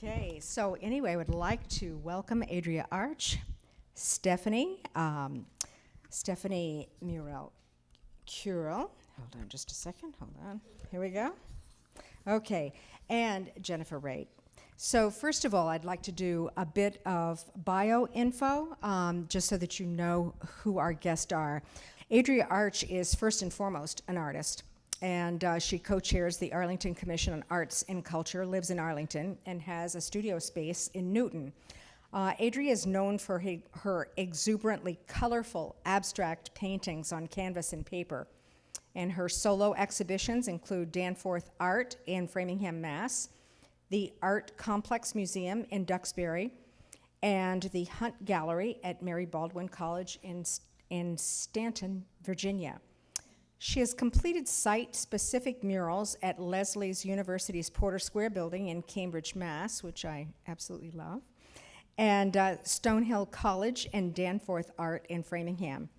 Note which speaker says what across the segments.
Speaker 1: Okay, so anyway, I would like to welcome Adria Arch, Stephanie Marlin-Curiel. Hold on just a second, hold on. Here we go. Okay, and Jennifer Raitt. So first of all, I'd like to do a bit of bio info, just so that you know who our guests are. Adria Arch is first and foremost an artist, and she co-chairs the Arlington Commission on Arts and Culture, lives in Arlington, and has a studio space in Newton. Adria is known for her exuberantly colorful abstract paintings on canvas and paper, and her solo exhibitions include Danforth Art in Framingham, Mass., the Art Complex Museum in Duxbury, and the Hunt Gallery at Mary Baldwin College in Stanton, Virginia. She has completed site-specific murals at Leslie's University's Porter Square building in Cambridge, Mass., which I absolutely love, and Stonehill College and Danforth Art in Framingham.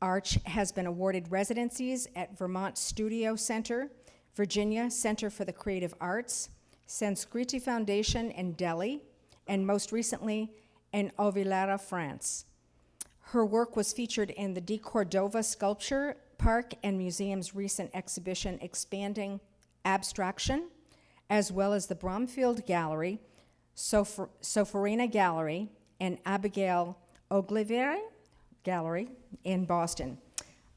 Speaker 1: Arch has been awarded residencies at Vermont Studio Center, Virginia Center for the Creative Arts, Sanskriti Foundation in Delhi, and most recently in Ovillera, France. Her work was featured in the De Cordova Sculpture Park and Museum's recent exhibition Expanding Abstraction, as well as the Bromfield Gallery, Sofarina Gallery, and Abigail Oglivieri Gallery in Boston.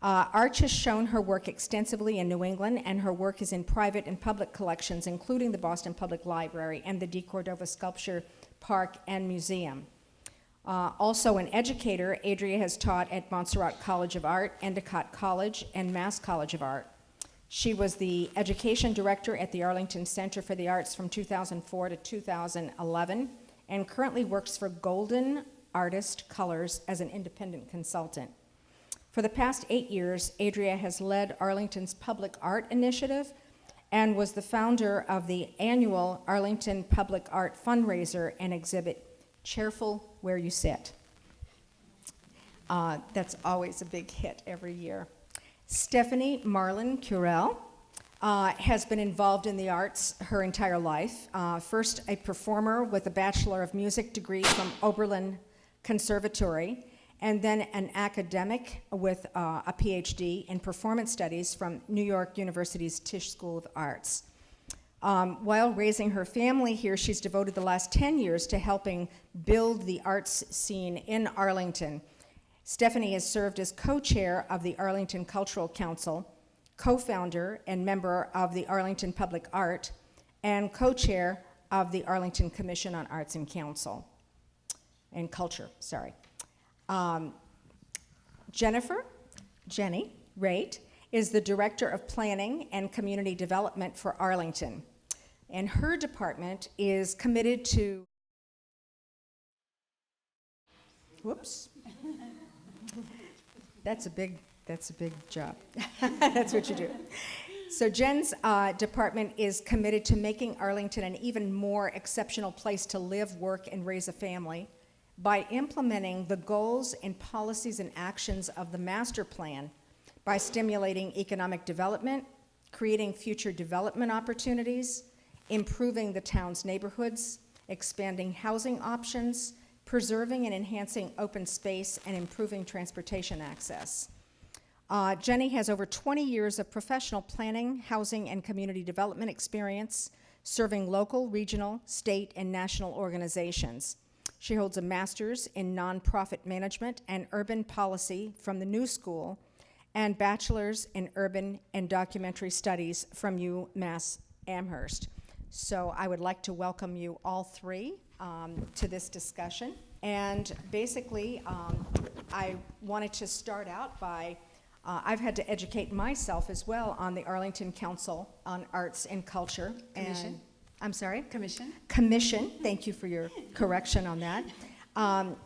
Speaker 1: Arch has shown her work extensively in New England, and her work is in private and public collections, including the Boston Public Library and the De Cordova Sculpture Park and Museum. Also an educator, Adria has taught at Montserrat College of Art, Endicott College, and Mass College of Art. She was the education director at the Arlington Center for the Arts from 2004 to 2011, and currently works for Golden Artist Colors as an independent consultant. For the past 8 years, Adria has led Arlington's Public Art Initiative and was the founder of the annual Arlington Public Art fundraiser and exhibit, Cheerful Where You Sit. That's always a big hit every year. Stephanie Marlin-Curiel has been involved in the arts her entire life. First a performer with a Bachelor of Music degree from Oberlin Conservatory, and then an academic with a PhD in Performance Studies from New York University's Tisch School of Arts. While raising her family here, she's devoted the last 10 years to helping build the arts scene in Arlington. Stephanie has served as co-chair of the Arlington Cultural Council, co-founder and member of the Arlington Public Art, and co-chair of the Arlington Commission on Arts and Culture. Jenny Raitt, is the Director of Planning and Community Development for Arlington. And her department is committed to, whoops. That's a big job. That's what you do. So Jen's department is committed to making Arlington an even more exceptional place to live, work, and raise a family by implementing the goals and policies and actions of the master plan, by stimulating economic development, creating future development opportunities, improving the town's neighborhoods, expanding housing options, preserving and enhancing open space, and improving transportation access. Jenny has over 20 years of professional planning, housing, and community development experience, serving local, regional, state, and national organizations. She holds a master's in nonprofit management and urban policy from the New School, and bachelor's in urban and documentary studies from UMass Amherst. So I would like to welcome you all three to this discussion. And basically, I wanted to start out by, I've had to educate myself as well on the Arlington Council on Arts and Culture.
Speaker 2: Commission?
Speaker 1: And, I'm sorry?
Speaker 2: Commission?
Speaker 1: Commission, thank you for your correction on that.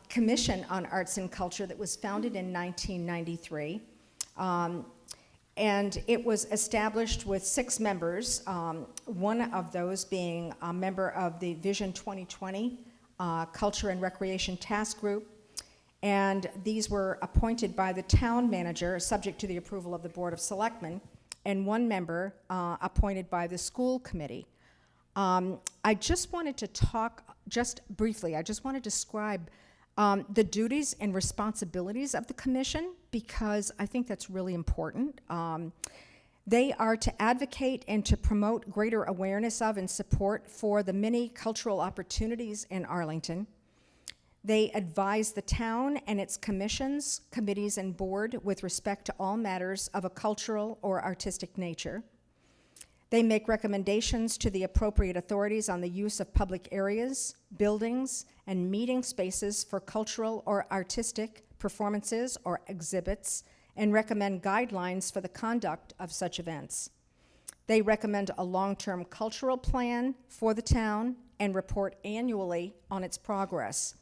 Speaker 1: Commission on Arts and Culture that was founded in 1993. And it was established with 6 members, one of those being a member of the Vision 2020 Culture and Recreation Task Group. And these were appointed by the town manager, subject to the approval of the Board of Selectmen, and one member appointed by the school committee. I just wanted to talk, just briefly, I just want to describe the duties and responsibilities of the commission, because I think that's really important. They are to advocate and to promote greater awareness of and support for the many cultural opportunities in Arlington. They advise the town and its commissions, committees, and board with respect to all matters of a cultural or artistic nature. They make recommendations to the appropriate authorities on the use of public areas, buildings, and meeting spaces for cultural or artistic performances or exhibits, and recommend guidelines for the conduct of such events. They recommend a long-term cultural plan for the town and report annually on its progress.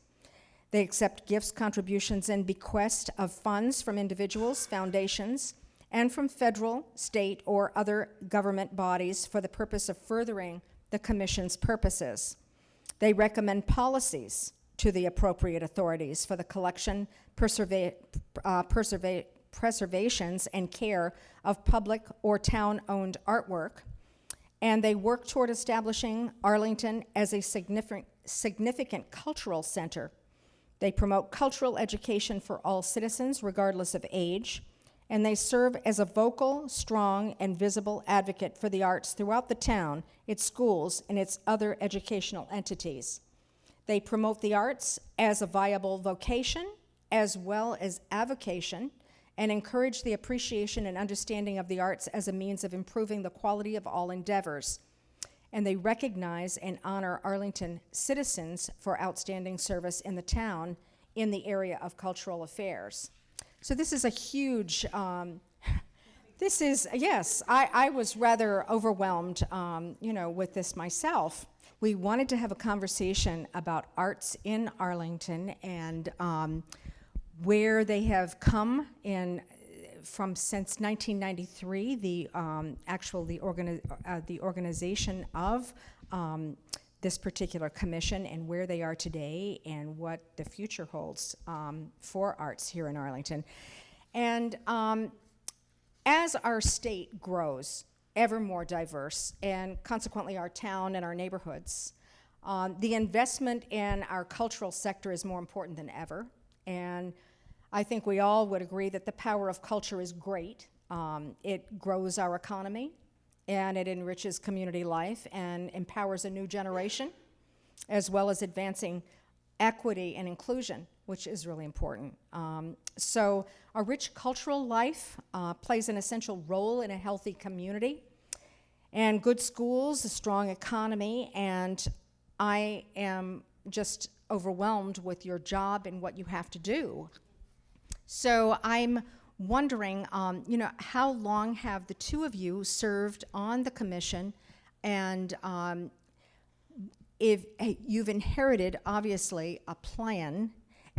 Speaker 1: They accept gifts, contributions, and bequests of funds from individuals, foundations, and from federal, state, or other government bodies for the purpose of furthering the commission's purposes. They recommend policies to the appropriate authorities for the collection, preservations, and care of public or town-owned artwork. And they work toward establishing Arlington as a significant cultural center. They promote cultural education for all citizens, regardless of age, and they serve as a vocal, strong, and visible advocate for the arts throughout the town, its schools, and its other educational entities. They promote the arts as a viable vocation, as well as avocation, and encourage the appreciation and understanding of the arts as a means of improving the quality of all endeavors. And they recognize and honor Arlington citizens for outstanding service in the town in the area of cultural affairs. So this is a huge, yes, I was rather overwhelmed, with this myself. We wanted to have a conversation about arts in Arlington and where they have come in from since 1993, the organization of this particular commission, and where they are today and what the future holds for arts here in Arlington. And as our state grows ever more diverse, and consequently our town and our neighborhoods, the investment in our cultural sector is more important than ever. And I think we all would agree that the power of culture is great. It grows our economy, and it enriches community life and empowers a new generation, as well as advancing equity and inclusion, which is really important. So a rich cultural life plays an essential role in a healthy community, and good schools, a strong economy, and I am just overwhelmed with your job and what you have to do. So I'm wondering, how long have the two of you served on the commission, and if you've inherited, obviously, a plan,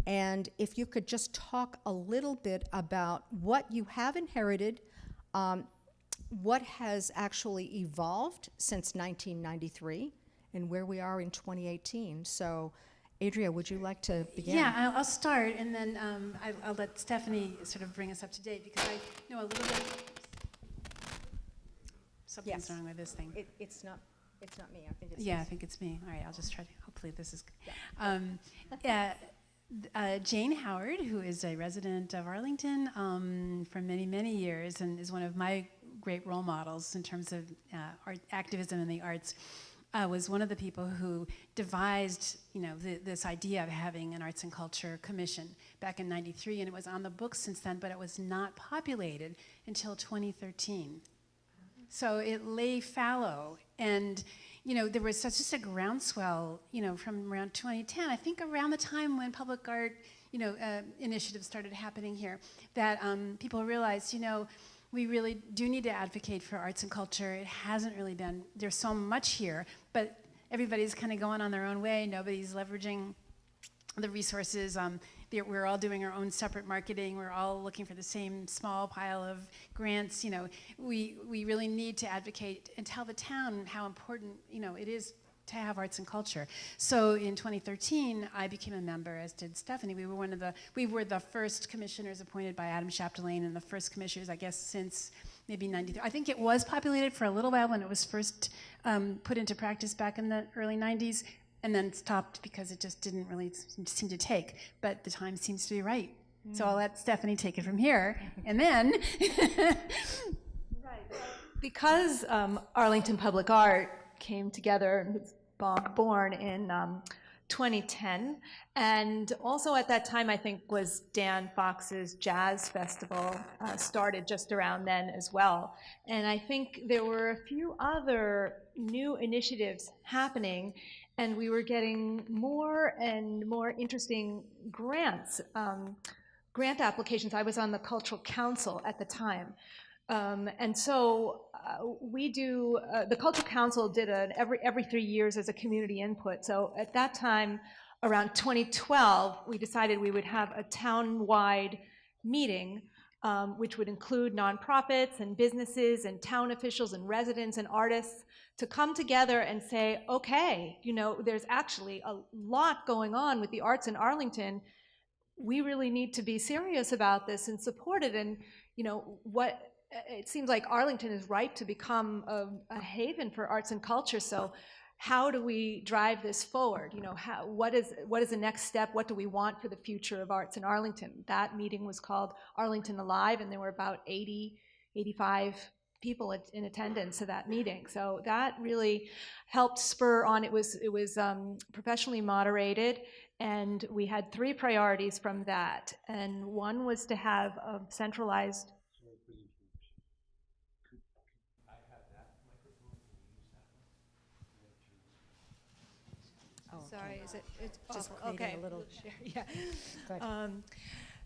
Speaker 1: and if you could just talk a little bit about what you have inherited, what has actually evolved since 1993, and where we are in 2018. So, Adria, would you like to begin?
Speaker 2: Yeah, I'll start, and then I'll let Stephanie sort of bring us up to date, because I know a little bit. Something's wrong with this thing.
Speaker 1: It's not me. I think it's.
Speaker 2: Yeah, I think it's me. All right, I'll just try to. Hopefully, this is. Yeah. Jane Howard, who is a resident of Arlington for many, many years, and is one of my great role models in terms of art activism in the arts. Was one of the people who devised, this idea of having an arts and culture commission back in '93, and it was on the books since then, but it was not populated until 2013. So it lay fallow, and there was just a groundswell, from around 2010. I think around the time when public art, initiatives started happening here, that people realized, we really do need to advocate for arts and culture. It hasn't really been, there's so much here, but everybody's kind of going on their own way. Nobody's leveraging the resources. We're all doing our own separate marketing. We're all looking for the same small pile of grants. We really need to advocate and tell the town how important, it is to have arts and culture. So in 2013, I became a member, as did Stephanie. We were the first commissioners appointed by Adam Chapdelaine, and the first commissioners, I guess, since maybe 93. I think it was populated for a little while when it was first put into practice back in the early 90s, and then stopped because it just didn't really seem to take. But the time seems to be right. So I'll let Stephanie take it from here, and then.
Speaker 3: Right. Because Arlington Public Art came together and was born in 2010, and also at that time I think was Dan Fox's Jazz Festival started just around then as well. And I think there were a few other new initiatives happening, and we were getting more and more interesting grants, grant applications. I was on the Cultural Council at the time. And so we do, the Cultural Council did an every 3 years as a community input. So at that time, around 2012, we decided we would have a town-wide meeting, which would include nonprofits and businesses and town officials and residents and artists to come together and say, okay, you know, there's actually a lot going on with the arts in Arlington. We really need to be serious about this and support it. And, you know, it seems like Arlington is ripe to become a haven for arts and culture. So how do we drive this forward? You know, what is the next step? What do we want for the future of arts in Arlington? That meeting was called Arlington Alive, and there were about 85 people in attendance to that meeting. So that really helped spur on. It was professionally moderated, and we had 3 priorities from that. And one was to have a centralized. Sorry, is it? It's
Speaker 1: Just
Speaker 3: awful.
Speaker 1: creating
Speaker 3: Okay.
Speaker 1: a little
Speaker 3: Yeah.
Speaker 1: Good.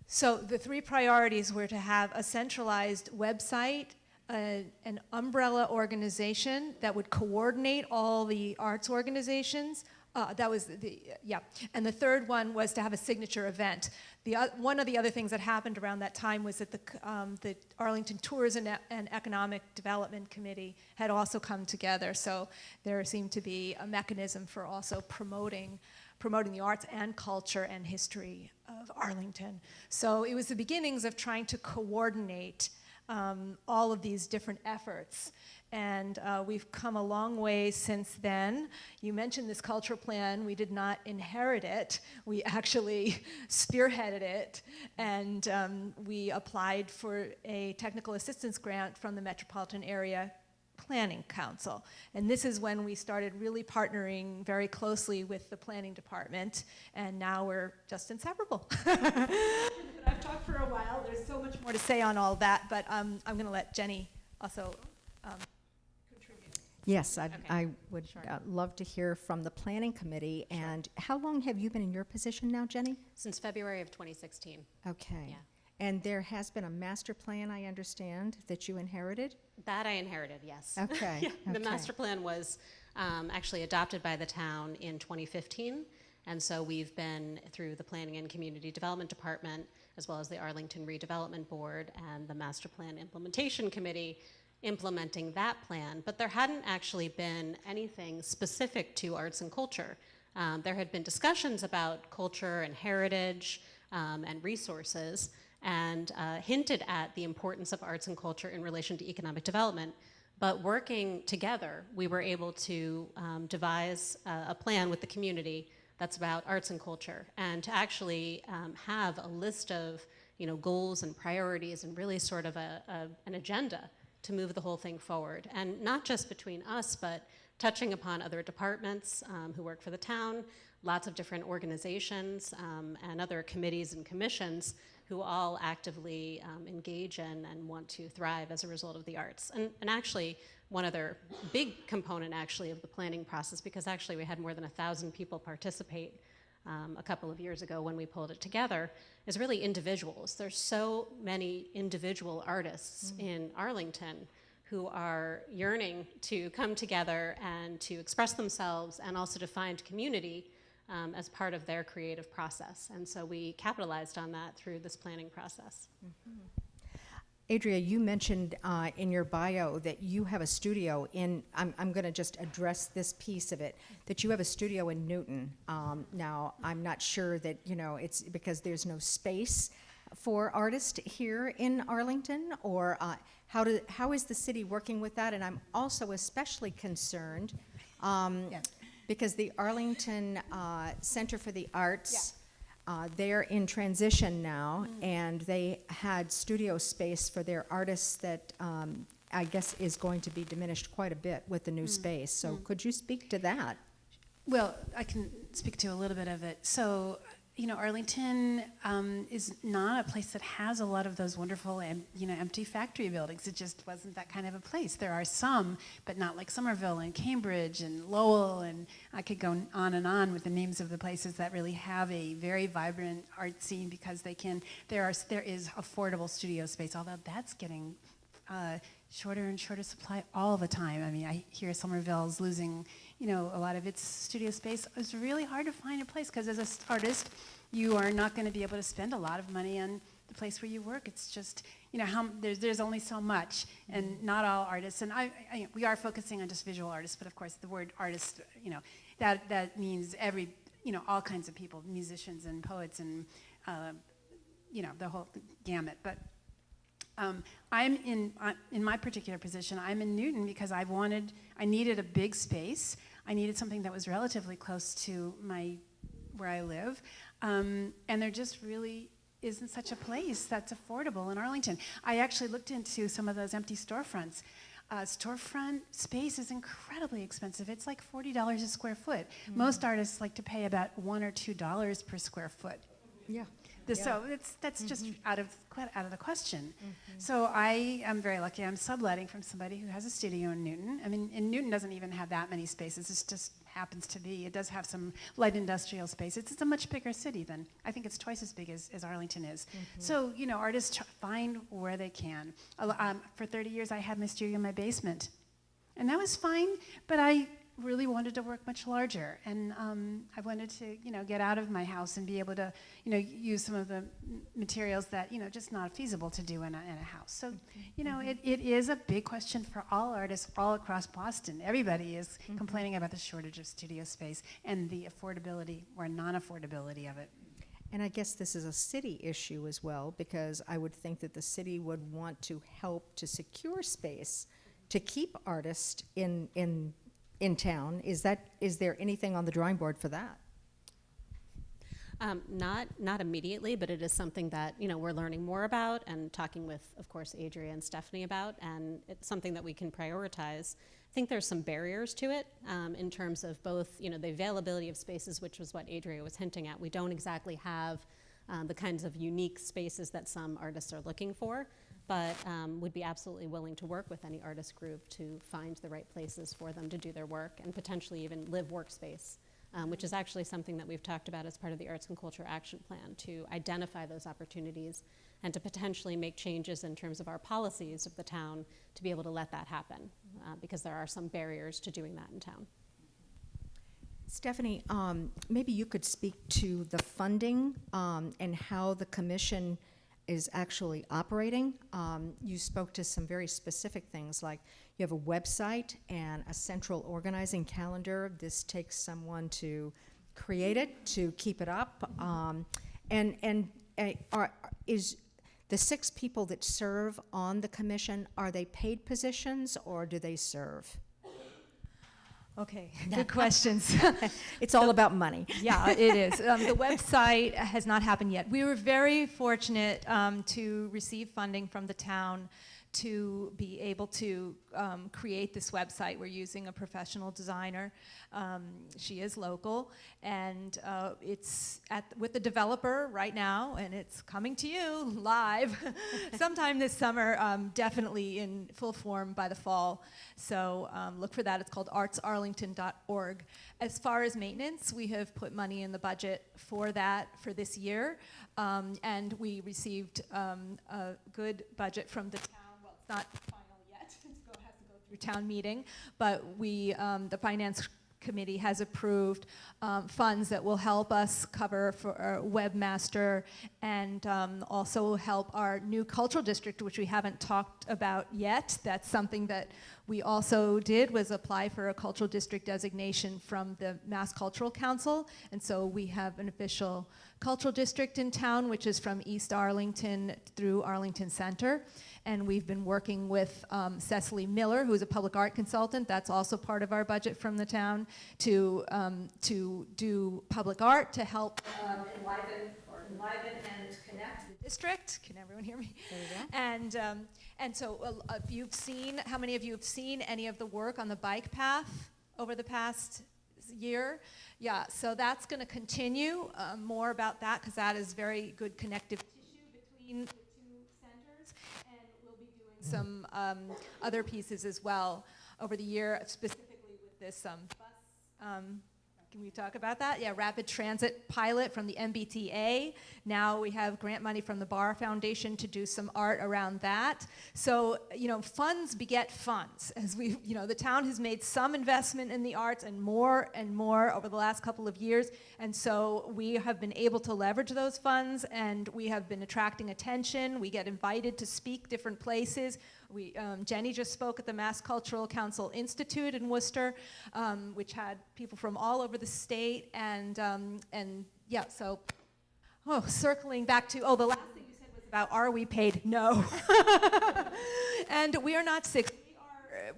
Speaker 3: So the 3 priorities were to have a centralized website, an umbrella organization that would coordinate all the arts organizations. That was and the third one was to have a signature event. One of the other things that happened around that time was that the Arlington Tourism and Economic Development Committee had also come together. So there seemed to be a mechanism for also promoting the arts and culture and history of Arlington. So it was the beginnings of trying to coordinate all of these different efforts. And we've come a long way since then. You mentioned this cultural plan. We did not inherit it. We actually spearheaded it. And we applied for a technical assistance grant from the Metropolitan Area Planning Council. And this is when we started really partnering very closely with the planning department. And now we're just inseparable. I've talked for a while. There's so much more to say on all that. But I'm going to let Jenny also
Speaker 1: Yes, I would love to hear from the planning committee.
Speaker 4: Sure.
Speaker 1: And how long have you been in your position now, Jenny?
Speaker 4: Since February of 2016.
Speaker 1: Okay.
Speaker 4: Yeah.
Speaker 1: And there has been a master plan, I understand, that you inherited?
Speaker 4: That I inherited, yes.
Speaker 1: Okay.
Speaker 4: Yeah, the
Speaker 1: okay.
Speaker 4: master plan was actually adopted by the town in 2015. And so we've been through the Planning and Community Development Department, as well as the Arlington Redevelopment Board and the Master Plan Implementation Committee, implementing that plan, but there hadn't actually been anything specific to arts and culture. There had been discussions about culture and heritage and resources, and hinted at the importance of arts and culture in relation to economic development. But working together, we were able to devise a plan with the community that's about arts and culture, and to actually have a list of goals and priorities and really sort of an agenda to move the whole thing forward. And not just between us, but touching upon other departments who work for the town, lots of different organizations and other committees and commissions who all actively engage in and want to thrive as a result of the arts. And actually, one other big component actually of the planning process, because actually we had more than 1,000 people participate a couple of years ago when we pulled it together, is really individuals. There's so many individual artists in Arlington who are yearning to come together and to express themselves and also to find community as part of their creative process. And so we capitalized on that through this planning process.
Speaker 1: Mm-hmm. Adria, you mentioned in your bio that you have a studio in, I'm going to just address this piece of it, that you have a studio in Newton. Now, I'm not sure that, it's because there's no space for artists here in Arlington, or how is the city working with that? And I'm also especially concerned because the Arlington Center for the Arts, they're in transition now, and they had studio space for their artists that I guess is going to be diminished quite a bit with the new space. So could you speak to that?
Speaker 2: Well, I can speak to a little bit of it. So, you know, Arlington is not a place that has a lot of those wonderful, empty factory buildings. It just wasn't that kind of a place. There are some, but not like Somerville and Cambridge and Lowell, and I could go on and on with the names of the places that really have a very vibrant art scene because there is affordable studio space, although that's getting shorter and shorter supply all the time. I mean, I hear Somerville's losing, a lot of its studio space. It's really hard to find a place because as an artist, you are not going to be able to spend a lot of money on the place where you work. It's just, there's only so much, and not all artists. And we are focusing on just visual artists, but of course the word artist, that means all kinds of people, musicians and poets and, the whole gamut. But I'm in my particular position, I'm in Newton because I needed a big space. I needed something that was relatively close to where I live. And there just really isn't such a place that's affordable in Arlington. I actually looked into some of those empty storefronts. Storefront space is incredibly expensive. It's like $40 a square foot. Most artists like to pay about $1 or $2 per square foot.
Speaker 1: Yeah.
Speaker 2: So that's just out of the question. So I am very lucky. I'm subletting from somebody who has a studio in Newton. I mean, and Newton doesn't even have that many spaces. It just happens to be. It does have some light industrial space. It's a much bigger city than, I think it's twice as big as Arlington is. So, artists find where they can. For 30 years, I had my studio in my basement. And that was fine, but I really wanted to work much larger, and I wanted to, get out of my house and be able to, use some of the materials that, just not feasible to do in a house. So, it is a big question for all artists all across Boston. Everybody is complaining about the shortage of studio space and the affordability or non-affordability of it.
Speaker 1: And I guess this is a city issue as well, because I would think that the city would want to help to secure space to keep artists in town. Is there anything on the drawing board for that?
Speaker 4: Not immediately, but it is something that we're learning more about and talking with, of course, Adria and Stephanie about, and it's something that we can prioritize. I think there's some barriers to it in terms of both the availability of spaces, which was what Adria was hinting at. We don't exactly have the kinds of unique spaces that some artists are looking for, but would be absolutely willing to work with any artist group to find the right places for them to do their work and potentially even live workspace, which is actually something that we've talked about as part of the Arts and Culture Action Plan, to identify those opportunities and to potentially make changes in terms of our policies of the town to be able to let that happen, because there are some barriers to doing that in town.
Speaker 1: Stephanie, maybe you could speak to the funding and how the commission is actually operating. You spoke to some very specific things, like you have a website and a central organizing calendar. This takes someone to create it, to keep it up. Is the 6 people that serve on the commission, are they paid positions or do they serve?
Speaker 3: Okay, good questions.
Speaker 1: It's all about money.
Speaker 3: Yeah, it is. The website has not happened yet. We were very fortunate to receive funding from the town to be able to create this website. We're using a professional designer. She is local, and it's with the developer right now, and it's coming to you live sometime this summer, definitely in full form by the fall. So look for that. It's called artsarlington.org. As far as maintenance, we have put money in the budget for that for this year, and we received a good budget from the town. Well, it's not final yet. It has to go through town meeting, but we, the finance committee has approved funds that will help us cover for our webmaster and also help our new cultural district, which we haven't talked about yet. That's something that we also did, was apply for a cultural district designation from the Mass Cultural Council. And so we have an official cultural district in town, which is from East Arlington through Arlington Center. And we've been working with Cecily Miller, who's a public art consultant. That's also part of our budget from the town, to do public art to help enliven and connect the district. Can everyone hear me?
Speaker 1: There you go.
Speaker 3: And so if you've seen, how many of you have seen any of the work on the bike path over the past year? Yeah, so that's going to continue. More about that, because that is very good connective tissue between the two centers. And we'll be doing some other pieces as well over the year, specifically with this bus. Can we talk about that? Yeah, rapid transit pilot from the MBTA. Now we have grant money from the Barr Foundation to do some art around that. So, funds beget funds. As we, the town has made some investment in the arts and more over the last couple of years. And so we have been able to leverage those funds, and we have been attracting attention. We get invited to speak different places. Jenny just spoke at the Mass Cultural Council Institute in Worcester, which had people from all over the state, and yeah, so, circling back to, the last thing you said was about, are we paid? No. And we are not 6.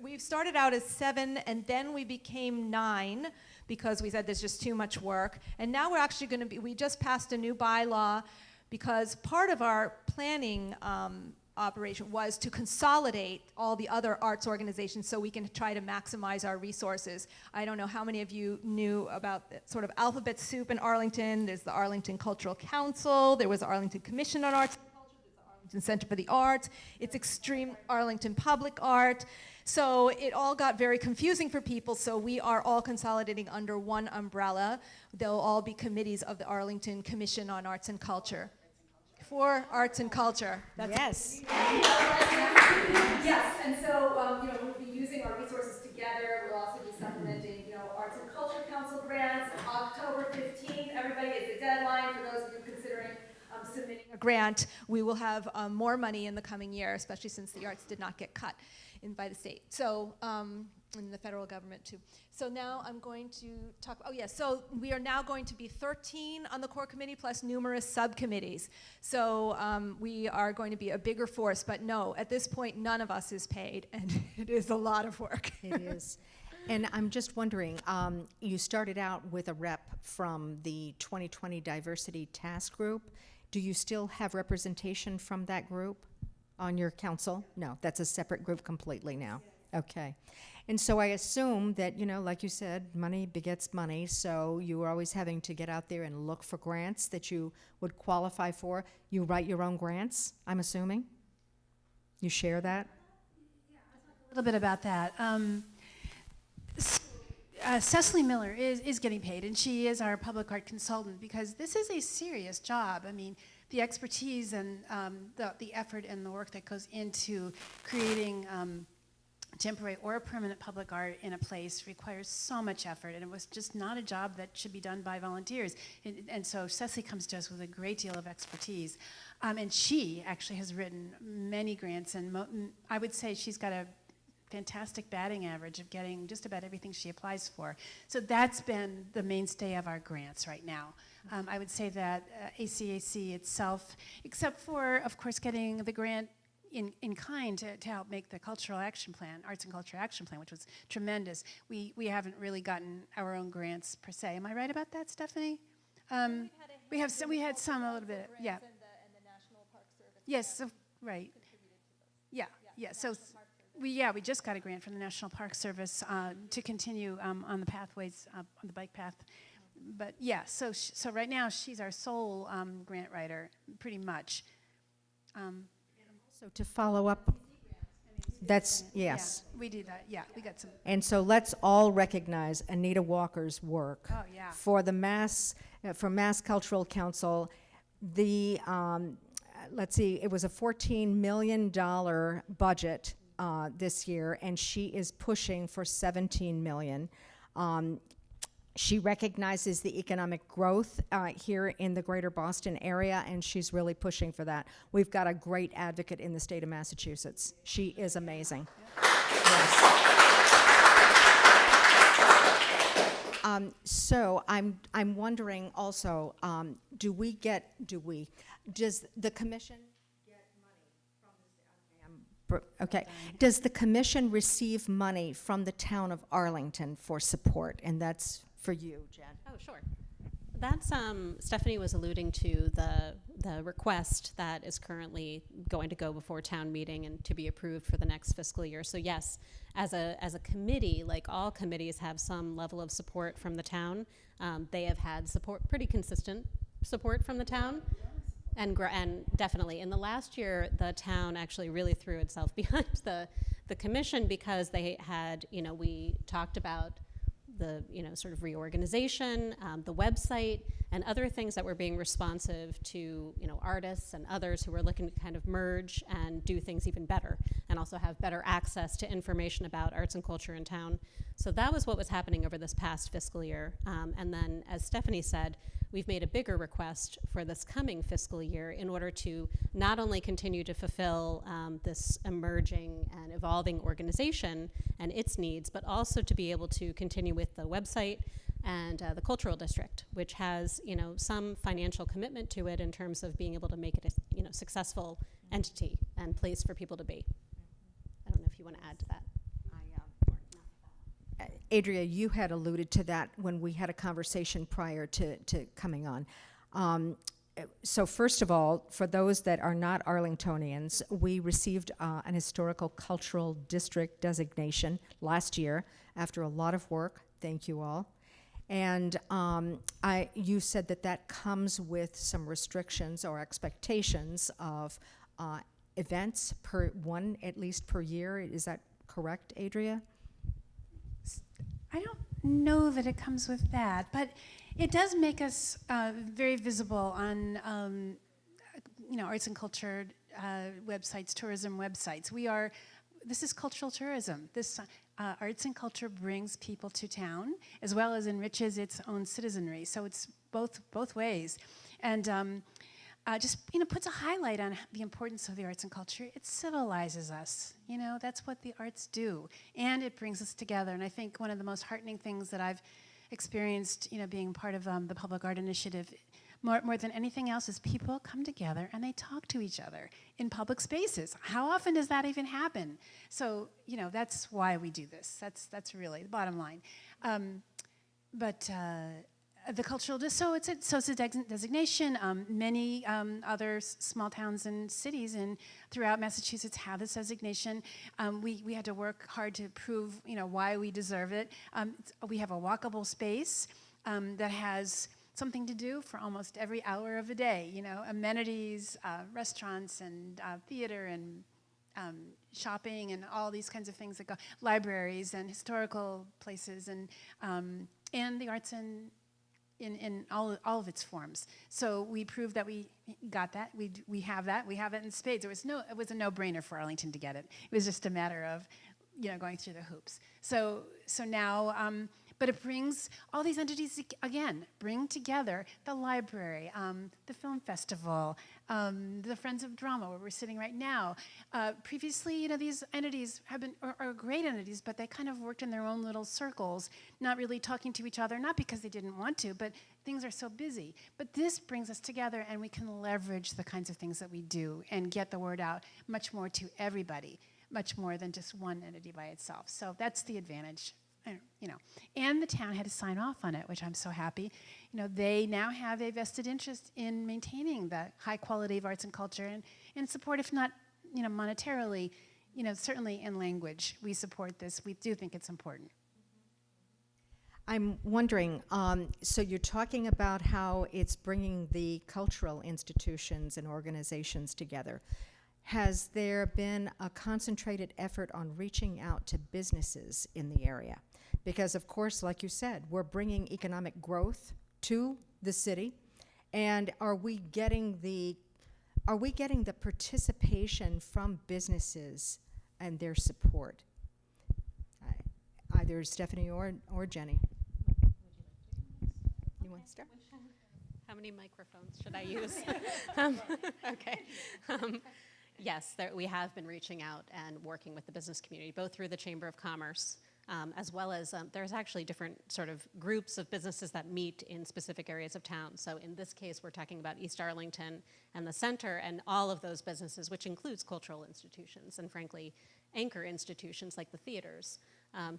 Speaker 3: We've started out as 7, and then we became 9, because we said there's just too much work, and now we're actually going to be, we just passed a new bylaw, because part of our planning operation was to consolidate all the other arts organizations so we can try to maximize our resources. I don't know how many of you knew about the sort of alphabet soup in Arlington. There's the Arlington Cultural Council, there was the Arlington Commission on Arts and Culture, there's the Arlington Center for the Arts, it's Extreme Arlington Public Art. So it all got very confusing for people, so we are all consolidating under one umbrella. They'll all be committees of the Arlington Commission on Arts and Culture. For arts and culture.
Speaker 1: Yes.
Speaker 3: Yes, and so we'll be using our resources together. We'll also be supplementing, Arts and Culture Council grants. October 15th, everybody, is the deadline for those of you considering submitting a grant. We will have more money in the coming year, especially since the arts did not get cut by the state. So, in the federal government too. So now I'm going to talk, so we are now going to be 13 on the core committee plus numerous subcommittees. So we are going to be a bigger force, but no, at this point, none of us is paid, and it is a lot of work.
Speaker 1: It is. And I'm just wondering, you started out with a rep from the 2020 Diversity Task Group. Do you still have representation from that group on your council? No, that's a separate group completely now. Okay. And so I assume that, like you said, money begets money, so you were always having to get out there and look for grants that you would qualify for. You write your own grants, I'm assuming? You share that?
Speaker 2: Yeah, I'll talk a little bit about that. Cecily Miller is getting paid, and she is our public art consultant, because this is a serious job. I mean, the expertise and the effort and the work that goes into creating temporary or permanent public art in a place requires so much effort, and it was just not a job that should be done by volunteers. And so Cecily comes to us with a great deal of expertise. And she actually has written many grants, and I would say she's got a fantastic batting average of getting just about everything she applies for. So that's been the mainstay of our grants right now. I would say that ACAC itself, except for, of course, getting the grant in kind to help make the cultural action plan, arts and culture action plan, which was tremendous. We haven't really gotten our own grants per se. Am I right about that, Stephanie? We had some a little bit, yeah.
Speaker 3: And the National Park Service.
Speaker 2: Yes, right. Yeah. So we just got a grant from the National Park Service to continue on the pathways, on the bike path. But yeah, so right now she's our sole grant writer, pretty much.
Speaker 1: So to follow up, that's, yes.
Speaker 2: Yeah, we do that, yeah, we got some.
Speaker 1: And so let's all recognize Anita Walker's work.
Speaker 2: Oh, yeah.
Speaker 1: For the Mass Cultural Council. The, let's see, it was a $14 million budget this year, and she is pushing for $17 million. She recognizes the economic growth here in the greater Boston area, and she's really pushing for that. We've got a great advocate in the state of Massachusetts. She is amazing. Yes. So I'm wondering also, does the commission get money from this? Okay. Does the commission receive money from the town of Arlington for support? And that's for you, Jen.
Speaker 4: Oh, sure. That's, Stephanie was alluding to the request that is currently going to go before town meeting and to be approved for the next fiscal year. So yes, as a committee, like all committees have some level of support from the town. They have had support, pretty consistent support from the town. And definitely, in the last year, the town actually really threw itself behind the commission because they had, we talked about the sort of reorganization, the website, and other things that were being responsive to artists and others who were looking to kind of merge and do things even better, and also have better access to information about arts and culture in town. So that was what was happening over this past fiscal year. And then, as Stephanie said, we've made a bigger request for this coming fiscal year in order to not only continue to fulfill this emerging and evolving organization and its needs, but also to be able to continue with the website and the cultural district, which has some financial commitment to it in terms of being able to make it a successful entity and place for people to be. I don't know if you want to add to that.
Speaker 1: Adria, you had alluded to that when we had a conversation prior to coming on. So first of all, for those that are not Arlingtonians, we received an historical cultural district designation last year after a lot of work. Thank you all. And you said that comes with some restrictions or expectations of events one at least per year. Is that correct, Adria?
Speaker 2: I don't know that it comes with that, but it does make us very visible on arts and culture websites, tourism websites. This is cultural tourism. This arts and culture brings people to town as well as enriches its own citizenry. So it's both ways, and just puts a highlight on the importance of the arts and culture. It civilizes us. That's what the arts do, and it brings us together. And I think one of the most heartening things that I've experienced, being part of the Public Art Initiative, more than anything else, is people come together and they talk to each other in public spaces. How often does that even happen? So that's why we do this. That's really the bottom line. The cultural, so it's a designation. Many other small towns and cities throughout Massachusetts have this designation. We had to work hard to prove, why we deserve it. We have a walkable space that has something to do for almost every hour of the day. Amenities, restaurants, and theater, and shopping, and all these kinds of things that go. Libraries and historical places, and the arts in all of its forms. So we proved that we got that. We have that. We have it in spades. It was a no-brainer for Arlington to get it. It was just a matter of going through the hoops. So now, but it brings all these entities again, bring together the library, the film festival, the Friends of Drama, where we're sitting right now. Previously, these entities are great entities, but they kind of worked in their own little circles, not really talking to each other, not because they didn't want to, but things are so busy. But this brings us together, and we can leverage the kinds of things that we do and get the word out much more to everybody, much more than just one entity by itself. So that's the advantage. And the town had to sign off on it, which I'm so happy. They now have a vested interest in maintaining the high quality of arts and culture, and support, if not, monetarily, certainly in language. We support this. We do think it's important.
Speaker 1: I'm wondering, so you're talking about how it's bringing the cultural institutions and organizations together. Has there been a concentrated effort on reaching out to businesses in the area? Because, of course, like you said, we're bringing economic growth to the city, and are we getting the participation from businesses and their support? Either Stephanie or Jenny. Esther?
Speaker 4: How many microphones should I use? Okay. Yes, we have been reaching out and working with the business community, both through the Chamber of Commerce, as well as there's actually different sort of groups of businesses that meet in specific areas of town. So in this case, we're talking about East Arlington and the center and all of those businesses, which includes cultural institutions and frankly, anchor institutions like the theaters,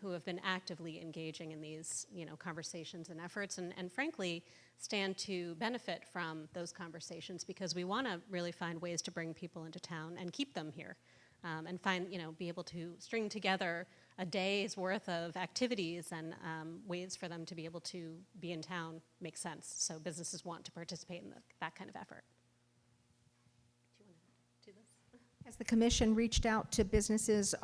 Speaker 4: who have been actively engaging in these conversations and efforts and frankly, stand to benefit from those conversations because we want to really find ways to bring people into town and keep them here and be able to string together a day's worth of activities and ways for them to be able to be in town makes sense. So businesses want to participate in that kind of effort. Do you want to do this?
Speaker 1: Has the commission reached out to businesses,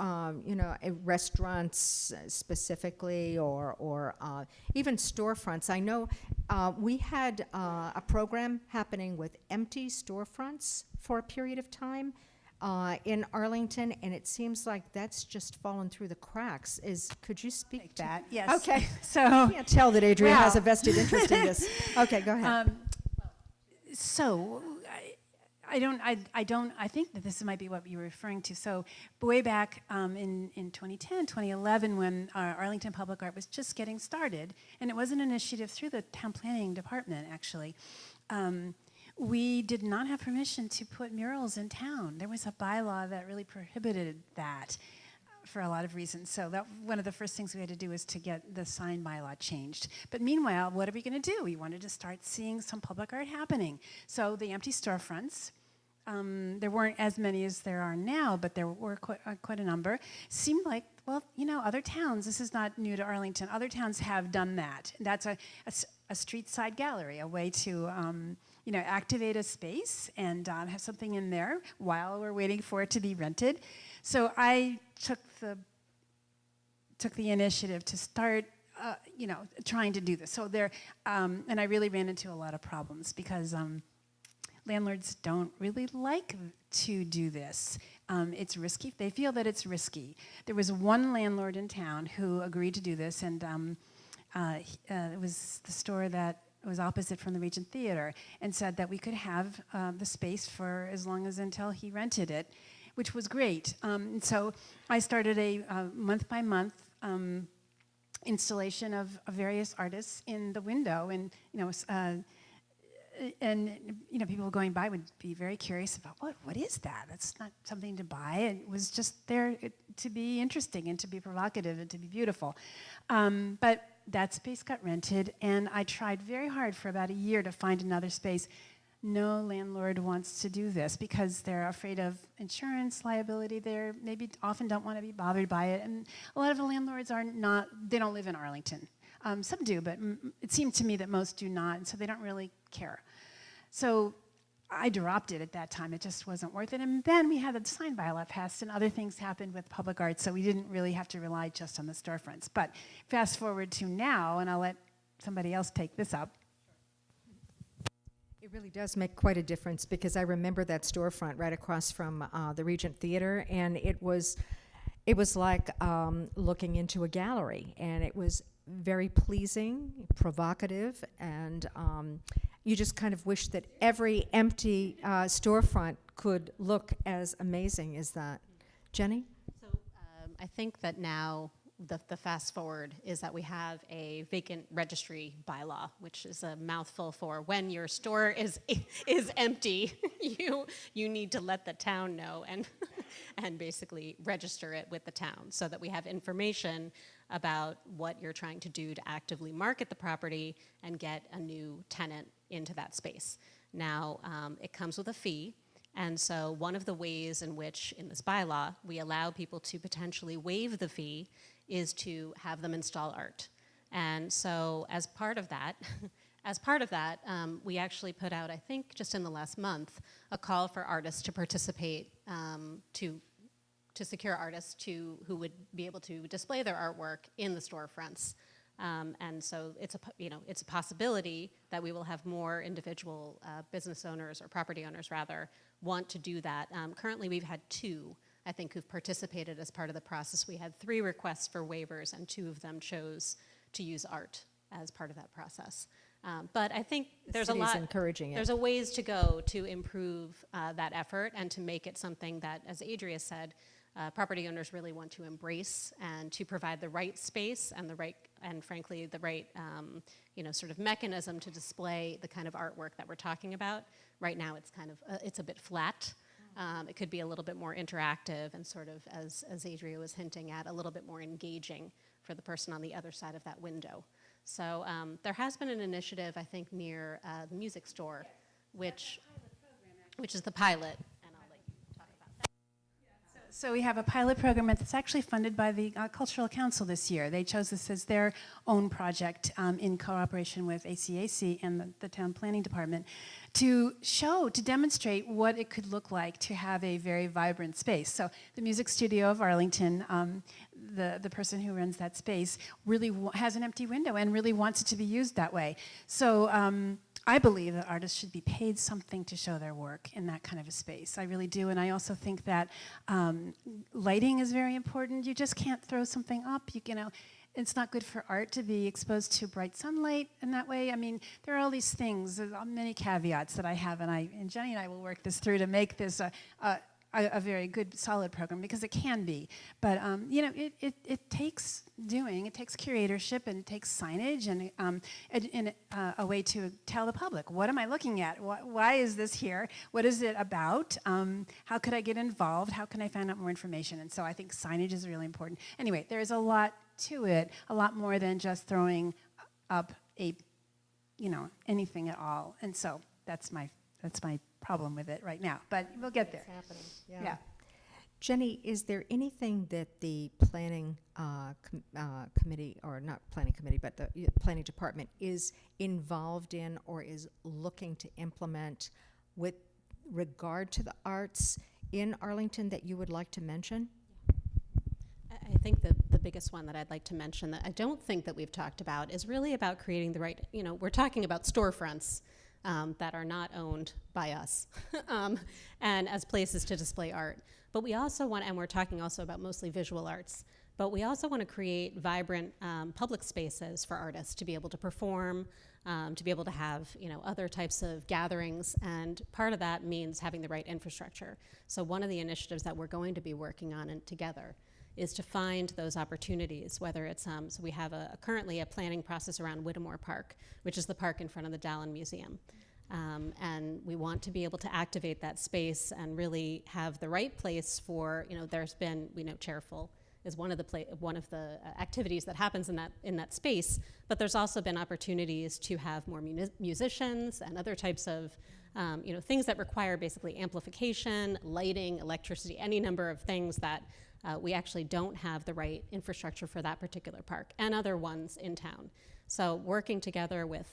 Speaker 1: restaurants specifically, or even storefronts? I know we had a program happening with empty storefronts for a period of time in Arlington, and it seems like that's just fallen through the cracks. Could you speak to
Speaker 2: that? Yes.
Speaker 1: Okay.
Speaker 2: So
Speaker 1: I can't tell that Adria has a
Speaker 2: Wow.
Speaker 1: vested interest in this. Okay, go ahead.
Speaker 2: I think that this might be what you were referring to. So way back in 2010, 2011, when Arlington Public Art was just getting started, and it was an initiative through the town planning department, actually, we did not have permission to put murals in town. There was a bylaw that really prohibited that for a lot of reasons. So that one of the first things we had to do was to get the sign bylaw changed. But meanwhile, what are we going to do? We wanted to start seeing some public art happening. So the empty storefronts, there weren't as many as there are now, but there were quite a number. Seemed like, well, other towns, this is not new to Arlington, other towns have done that. That's a street side gallery, a way to activate a space and have something in there while we're waiting for it to be rented. So I took the initiative to start, trying to do this. So there, and I really ran into a lot of problems because landlords don't really like to do this. It's risky. They feel that it's risky. There was one landlord in town who agreed to do this, and it was the store that was opposite from the Regent Theater, and said that we could have the space for as long as until he rented it, which was great. So I started a month-by-month installation of various artists in the window, and people going by would be very curious about what is that? That's not something to buy. It was just there to be interesting and to be provocative and to be beautiful. But that space got rented, and I tried very hard for about a year to find another space. No landlord wants to do this because they're afraid of insurance liability. They maybe often don't want to be bothered by it, and a lot of the landlords they don't live in Arlington. Some do, but it seemed to me that most do not, and so they don't really care. So I dropped it at that time. It just wasn't worth it. And then we had the sign bylaw passed, and other things happened with public art, so we didn't really have to rely just on the storefronts. But fast forward to now, and I'll let somebody else take this up.
Speaker 1: It really does make quite a difference because I remember that storefront right across from the Regent Theater, and it was like looking into a gallery, and it was very pleasing, provocative, and you just kind of wish that every empty storefront could look as amazing as that. Jenny?
Speaker 4: So I think that now the fast forward is that we have a vacant registry bylaw, which is a mouthful for when your store is empty, you need to let the town know and basically register it with the town so that we have information about what you're trying to do to actively market the property and get a new tenant into that space. Now, it comes with a fee. And so one of the ways in which, in this bylaw, we allow people to potentially waive the fee is to have them install art. And so as part of that, we actually put out, I think just in the last month, a call for artists to participate, to secure artists who would be able to display their artwork in the storefronts. And so it's a possibility that we will have more individual business owners or property owners rather want to do that. Currently we've had 2, I think, who've participated as part of the process. We had 3 requests for waivers and 2 of them chose to use art as part of that process. But I think there's a
Speaker 1: city's
Speaker 4: lot.
Speaker 1: encouraging it.
Speaker 4: There's a ways to go to improve that effort and to make it something that, as Adria said, property owners really want to embrace and to provide the right space and the right, and frankly, the right, sort of mechanism to display the kind of artwork that we're talking about. Right now, it's kind of it's a bit flat. It could be a little bit more interactive and sort of, as Adria was hinting at, a little bit more engaging for the person on the other side of that window. So there has been an initiative, I think, near the music store, which is the pilot, and I'll let you talk about that.
Speaker 2: So we have a pilot program that's actually funded by the Cultural Council this year. They chose this as their own project in cooperation with ACAC and the Town Planning Department to demonstrate what it could look like to have a very vibrant space. So the Music Studio of Arlington, the person who runs that space really has an empty window and really wants it to be used that way. So I believe that artists should be paid something to show their work in that kind of a space. I really do, and I also think that lighting is very important. You just can't throw something up. It's not good for art to be exposed to bright sunlight in that way. I mean, there are all these things, many caveats that I have, and Jenny and I will work this through to make this a very good, solid program, because it can be. But it takes doing. It takes curatorship, and it takes signage, and a way to tell the public, what am I looking at? Why is this here? What is it about? How could I get involved? How can I find out more information? And so I think signage is really important. Anyway, there is a lot to it, a lot more than just throwing up anything at all. And so that's my problem with it right now, but we'll get there.
Speaker 1: It's happening.
Speaker 2: Yeah.
Speaker 1: Jenny, is there anything that the planning committee, or not planning committee, but the planning department is involved in or is looking to implement with regard to the arts in Arlington that you would like to mention?
Speaker 4: I think the biggest one that I'd like to mention that I don't think that we've talked about is really about creating the right, we're talking about storefronts that are not owned by us and as places to display art. But we also want, and we're talking also about mostly visual arts, but we also want to create vibrant public spaces for artists to be able to perform, to be able to have other types of gatherings, and part of that means having the right infrastructure. So one of the initiatives that we're going to be working on together is to find those opportunities, whether it's, so we have currently a planning process around Whittemore Park, which is the park in front of the Dallin Museum. And we want to be able to activate that space and really have the right place for, there's been, we know Chairful is one of the activities that happens in that space, but there's also been opportunities to have more musicians and other types of things that require basically amplification, lighting, electricity, any number of things that we actually don't have the right infrastructure for that particular park and other ones in town. So working together with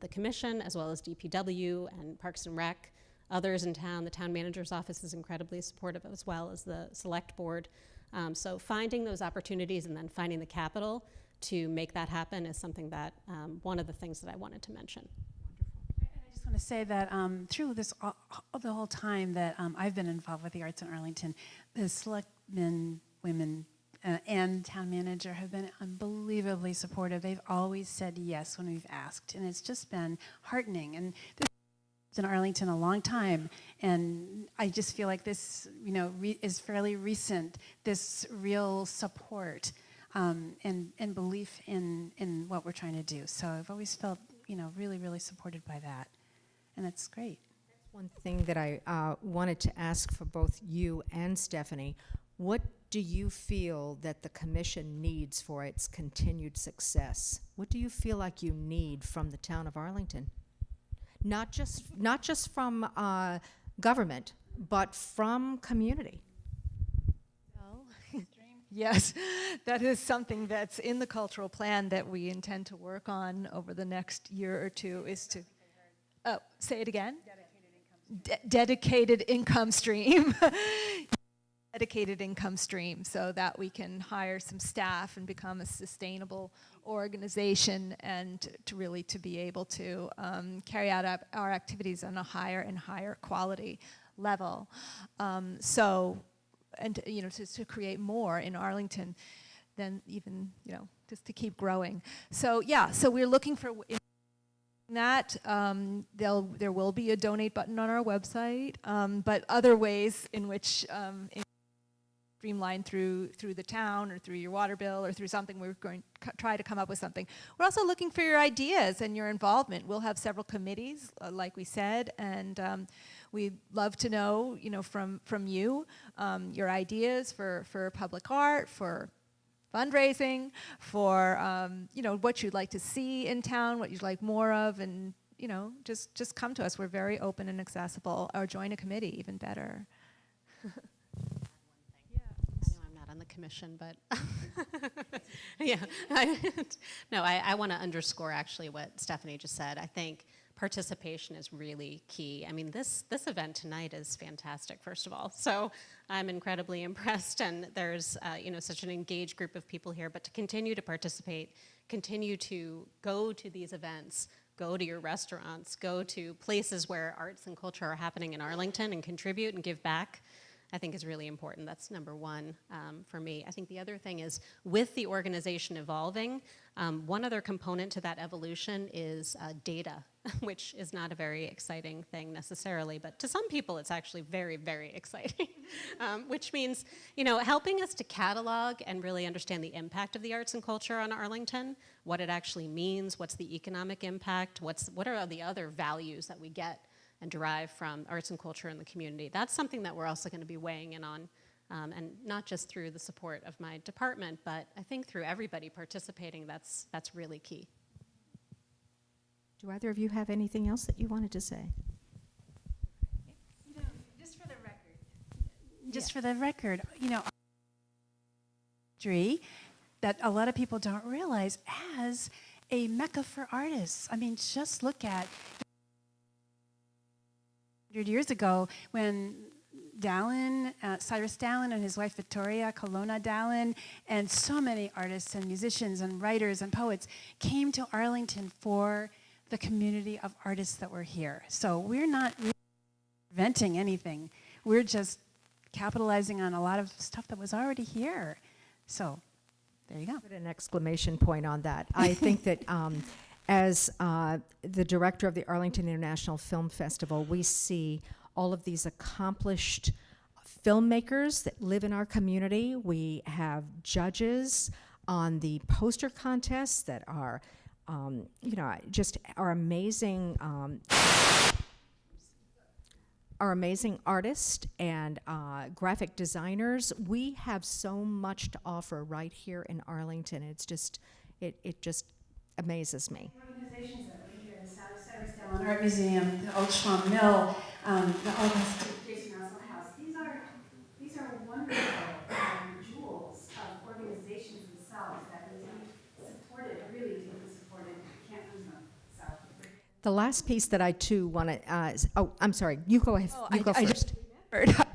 Speaker 4: the commission as well as DPW and Parks and Rec, others in town, the town manager's office is incredibly supportive as well as the select board. So finding those opportunities and then finding the capital to make that happen is something that, one of the things that I wanted to mention.
Speaker 2: I just want to say that through this the whole time that I've been involved with the arts in Arlington, the selectmen, women, and town manager have been unbelievably supportive. They've always said yes when we've asked, and it's just been heartening. And this has been in Arlington a long time, and I just feel like this, is fairly recent. This real support and belief in what we're trying to do. So I've always felt, really, really supported by that, and that's great.
Speaker 1: One thing that I wanted to ask for both you and Stephanie, what do you feel that the commission needs for its continued success? What do you feel like you need from the town of Arlington? Not just from government, but from community.
Speaker 3: Yes, that is something that's in the cultural plan that we intend to work on over the next year or two, is to, say it again? Dedicated income stream. Dedicated income stream, so that we can hire some staff and become a sustainable organization, and to really be able to carry out our activities on a higher and higher quality level. To create more in Arlington than even just to keep growing. So yeah, so we're looking for that. There will be a donate button on our website, but other ways in which streamline through the town or through your water bill or through something, we're going to try to come up with something. We're also looking for your ideas and your involvement. We'll have several committees, like we said, and we'd love to know, from you, your ideas for public art, for fundraising, for what you'd like to see in town, what you'd like more of, and just come to us. We're very open and accessible, or join a committee, even better.
Speaker 4: On the commission, but yeah, I want to underscore actually what Stephanie just said. I think participation is really key. I mean, this event tonight is fantastic, first of all. So I'm incredibly impressed, and there's such an engaged group of people here. But to continue to participate, continue to go to these events, go to your restaurants, go to places where arts and culture are happening in Arlington, and contribute and give back, I think is really important. That's number one for me. I think the other thing is, with the organization evolving, one other component to that evolution is data, which is not a very exciting thing necessarily, but to some people it's actually very, very exciting, which means, helping us to catalog and really understand the impact of the arts and culture on Arlington, what it actually means, what's the economic impact, what are the other values that we get and derive from arts and culture in the community. That's something that we're also going to be weighing in on, and not just through the support of my department, but I think through everybody participating, that's really key.
Speaker 1: Do either of you have anything else that you wanted to say?
Speaker 2: Just for the record, history that a lot of people don't realize as a mecca for artists. I mean, just look at 100 years ago when Cyrus Dallin and his wife Victoria Colonna Dallin and so many artists and musicians and writers and poets came to Arlington for the community of artists that were here. So we're not inventing anything. We're just capitalizing on a lot of stuff that was already here. So there you go.
Speaker 1: Put an exclamation point on that. I think that as the director of the Arlington International Film Festival, we see all of these accomplished filmmakers that live in our community. We have judges on the poster contests that are, just are amazing artists and graphic designers. We have so much to offer right here in Arlington. It's just, it just amazes me.
Speaker 2: Organizations that were here in Cyrus Dallin Art Museum, the Old Schwam Mill, the Old Jason Russell House. These are wonderful jewels of organizations themselves that really deeply supported. Can't lose them. So.
Speaker 1: The last piece that I too want to, I'm sorry, you go ahead. You go
Speaker 3: I
Speaker 1: first.
Speaker 3: just remembered.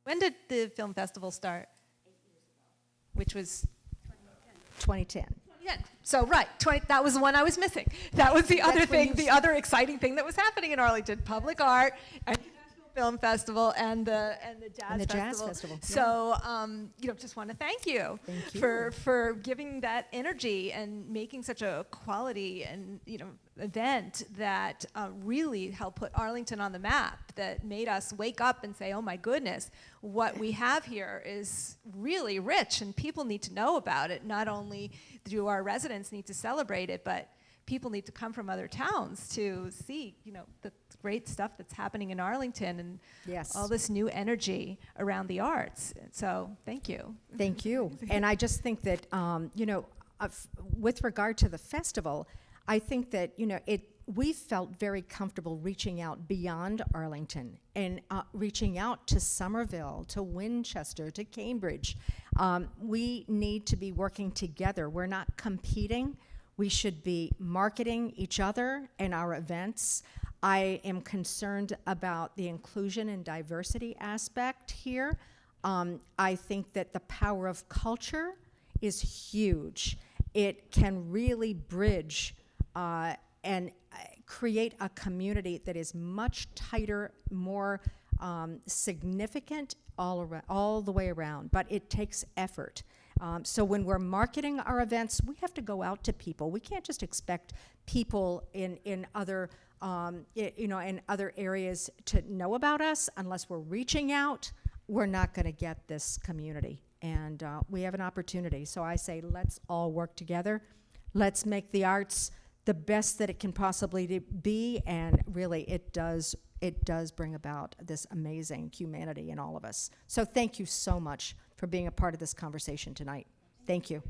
Speaker 3: When did the film festival start? 8 years ago. Which was
Speaker 1: 2010.
Speaker 3: Yeah. So right, that was the one I was missing. That was the other thing, the other exciting thing that was happening in Arlington: public art, International Film Festival, and the Jazz Festival. So just want to thank you, for giving that energy and making such a quality and event that really helped put Arlington on the map. That made us wake up and say, "Oh my goodness, what we have here is really rich, and people need to know about it. Not only do our residents need to celebrate it, but people need to come from other towns to see, the great stuff that's happening in Arlington and all this new energy around the arts." So thank you.
Speaker 1: Thank you. And I just think that, with regard to the festival, I think that, we felt very comfortable reaching out beyond Arlington and reaching out to Somerville, to Winchester, to Cambridge. We need to be working together. We're not competing. We should be marketing each other and our events. I am concerned about the inclusion and diversity aspect here. I think that the power of culture is huge. It can really bridge and create a community that is much tighter, more significant all the way around. But it takes effort. So when we're marketing our events, we have to go out to people. We can't just expect people in other in other areas to know about us unless we're reaching out. We're not going to get this community, and we have an opportunity. So I say, let's all work together. Let's make the arts the best that it can possibly be, and really, it does bring about this amazing humanity in all of us. So thank you so much for being a part of this conversation tonight. Thank you.